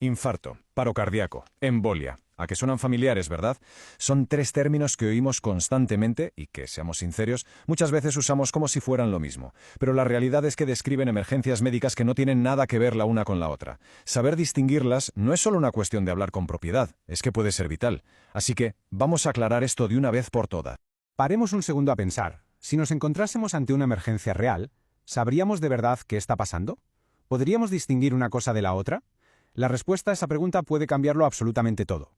Infarto, paro cardíaco, embolia. ¿A que suenan familiares, verdad? Son tres términos que oímos constantemente y que, seamos sinceros, muchas veces usamos como si fueran lo mismo. Pero la realidad es que describen emergencias médicas que no tienen nada que ver la una con la otra. Saber distinguirlas no es solo una cuestión de hablar con propiedad, es que puede ser vital. Así que vamos a aclarar esto de una vez por todas. Paremos un segundo a pensar. Si nos encontrásemos ante una emergencia real, ¿sabríamos de verdad qué está pasando? ¿Podríamos distinguir una cosa de la otra? La respuesta a esa pregunta puede cambiarlo absolutamente todo.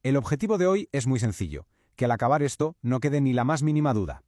El objetivo de hoy es muy sencillo, que al acabar esto no quede ni la más mínima duda.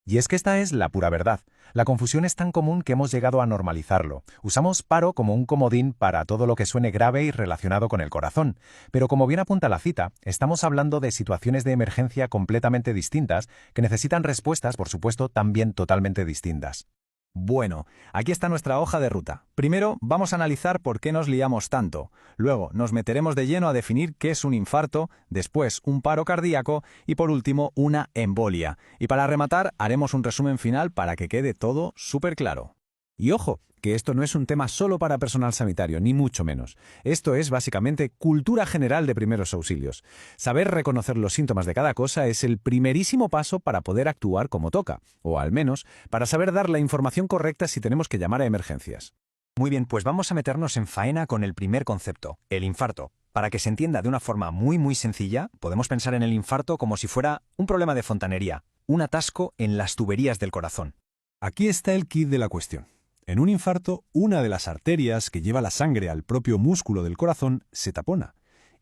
Y es que esta es la pura verdad. La confusión es tan común que hemos llegado a normalizarlo. Usamos paro como un comodín para todo lo que suene grave y relacionado con el corazón. Pero como bien apunta la cita, estamos hablando de situaciones de emergencia completamente distintas que necesitan respuestas, por supuesto, también totalmente distintas. Bueno, aquí está nuestra hoja de ruta. Primero, vamos a analizar por qué nos liamos tanto. Luego, nos meteremos de lleno a definir qué es un infarto, después un paro cardíaco y por último, una embolia. Y para rematar, haremos un resumen final para que quede todo súper claro. Y ojo, que esto no es un tema solo para personal sanitario, ni mucho menos. Esto es básicamente cultura general de primeros auxilios. Saber reconocer los síntomas de cada cosa es el primerísimo paso para poder actuar como toca, o al menos para saber dar la información correcta si tenemos que llamar a emergencias. Muy bien, pues vamos a meternos en faena con el primer concepto, el infarto. Para que se entienda de una forma muy sencilla, podemos pensar en el infarto como si fuera un problema de fontanería, un atasco en las tuberías del corazón. Aquí está el quid de la cuestión. En un infarto, una de las arterias que lleva la sangre al propio músculo del corazón se tapona.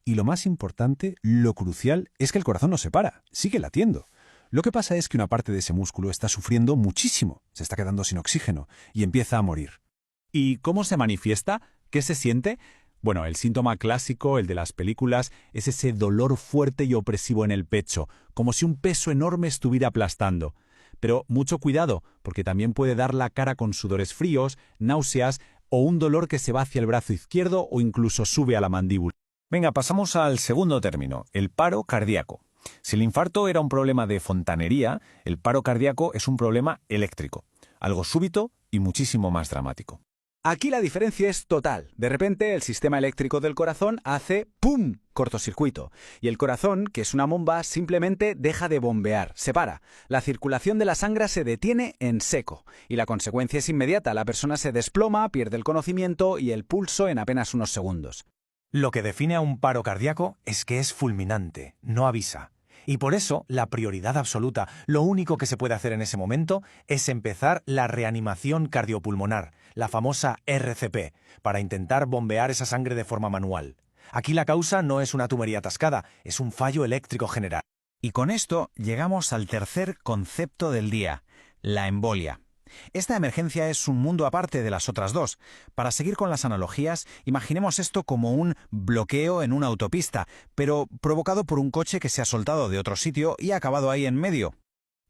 Y lo más importante, lo crucial, es que el corazón no se para, sigue latiendo. Lo que pasa es que una parte de ese músculo está sufriendo muchísimo, se está quedando sin oxígeno y empieza a morir. ¿Y cómo se manifiesta? ¿Qué se siente? Bueno, el síntoma clásico, el de las películas, es ese dolor fuerte y opresivo en el pecho, como si un peso enorme estuviera aplastando. Pero mucho cuidado, porque también puede dar la cara con sudores fríos, náuseas o un dolor que se va hacia el brazo izquierdo o incluso sube a la mandíbula. Venga, pasamos al segundo término, el paro cardíaco. Si el infarto era un problema de fontanería, el paro cardíaco es un problema eléctrico, algo súbito y muchísimo más dramático. Aquí la diferencia es total. De repente el sistema eléctrico del corazón hace ¡pum! Cortocircuito. Y el corazón, que es una bomba, simplemente deja de bombear, se para. La circulación de la sangre se detiene en seco. Y la consecuencia es inmediata. La persona se desploma, pierde el conocimiento y el pulso en apenas unos segundos. Lo que define a un paro cardíaco es que es fulminante, no avisa. Y por eso, la prioridad absoluta, lo único que se puede hacer en ese momento es empezar la reanimación cardiopulmonar, la famosa RCP, para intentar bombear esa sangre de forma manual. Aquí la causa no es una tubería atascada, es un fallo eléctrico general. Y con esto llegamos al tercer concepto del día, la embolia. Esta emergencia es un mundo aparte de las otras dos. Para seguir con las analogías, imaginemos esto como un bloqueo en una autopista, pero provocado por un coche que se ha soltado de otro sitio y ha acabado ahí en medio.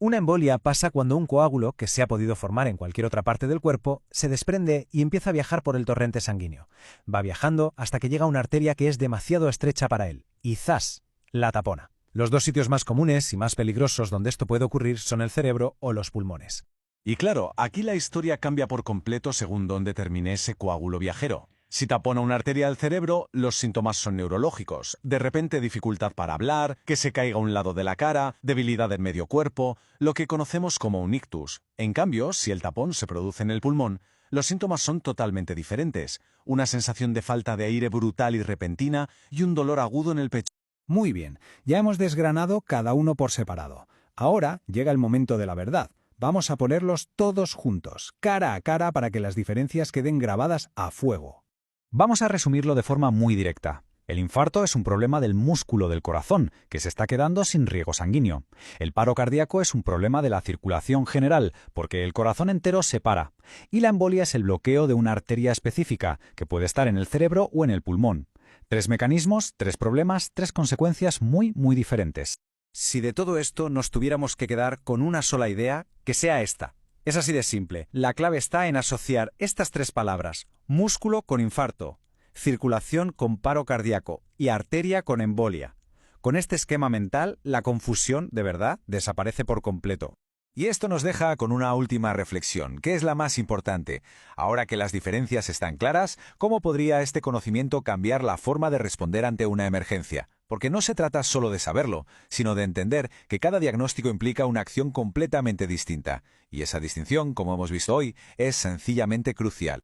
Una embolia pasa cuando un coágulo, que se ha podido formar en cualquier otra parte del cuerpo, se desprende y empieza a viajar por el torrente sanguíneo. Va viajando hasta que llega a una arteria que es demasiado estrecha para él, y ¡zas!, la tapona. Los dos sitios más comunes y más peligrosos donde esto puede ocurrir son el cerebro o los pulmones. Y claro, aquí la historia cambia por completo según dónde termine ese coágulo viajero. Si tapona una arteria del cerebro, los síntomas son neurológicos. De repente dificultad para hablar, que se caiga a un lado de la cara, debilidad en medio cuerpo, lo que conocemos como un ictus. En cambio, si el tapón se produce en el pulmón, los síntomas son totalmente diferentes. Una sensación de falta de aire brutal y repentina y un dolor agudo en el pecho. Muy bien, ya hemos desgranado cada uno por separado. Ahora llega el momento de la verdad. Vamos a ponerlos todos juntos, cara a cara, para que las diferencias queden grabadas a fuego. Vamos a resumirlo de forma muy directa. El infarto es un problema del músculo del corazón, que se está quedando sin riego sanguíneo. El paro cardíaco es un problema de la circulación general, porque el corazón entero se para. Y la embolia es el bloqueo de una arteria específica, que puede estar en el cerebro o en el pulmón. Tres mecanismos, tres problemas, tres consecuencias muy diferentes. Si de todo esto nos tuviéramos que quedar con una sola idea, que sea esta. Es así de simple. La clave está en asociar estas tres palabras: músculo con infarto, circulación con paro cardíaco y arteria con embolia. Con este esquema mental, la confusión, de verdad, desaparece por completo. Y esto nos deja con una última reflexión, que es la más importante. Ahora que las diferencias están claras, ¿cómo podría este conocimiento cambiar la forma de responder ante una emergencia? Porque no se trata solo de saberlo, sino de entender que cada diagnóstico implica una acción completamente distinta. Y esa distinción, como hemos visto hoy, es sencillamente crucial.